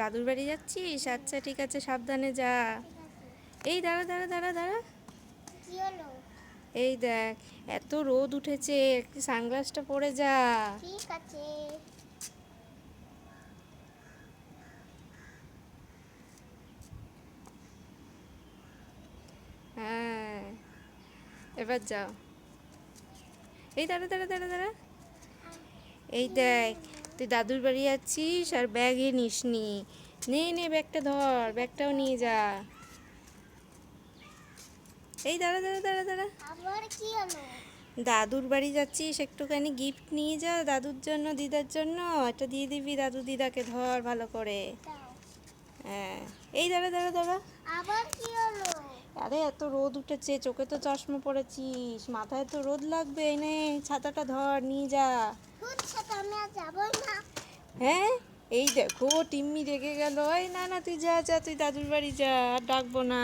দাদুর বাড়ি যাচ্ছিস? আচ্ছা ঠিক আছে, সাবধানে যা। এই দাঁড়া দাঁড়া দাঁড়া দাঁড়া, কি হলো? এই দেখ, এত রোদ উঠেছে, একটু সানগ্লাসটা পরে যা। ঠিক আছে। হ্যাঁ, এবার যাও। এই দাঁড়া দাঁড়া দাঁড়া দাঁড়া, এই দেখ, তুই দাদুর বাড়ি যাচ্ছিস আর ব্যাগে নিস নি। নে নে, ব্যাগটা ধর, ব্যাগটাও নিয়ে যা। এই দাঁড়া দাঁড়া দাঁড়া দাঁড়া, আবার কি হলো? দাদুর বাড়ি যাচ্ছিস, একটুখানি গিফট নিয়ে যা দাদুর জন্য, দিদার জন্য। এটা দিয়ে দিবি দাদু দিদাকে, ধর ভালো করে। দাও। হ্যাঁ, এই দাঁড়া দাঁড়া দাঁড়া, আবার কি হলো? আরে এত রোদ উঠেছে, চোখে তো চশমা পড়েছিস, মাথায় তো রোদ লাগবে, এই নে ছাতাটা ধর, নিয়ে যা। তোর সাথে আমি আর যাবই না। হ্যাঁ, এই দেখো টিম্মি রেগে গেল। এই না না, তুই যা যা, তুই দাদুর বাড়ি যা, আর ডাকবো না।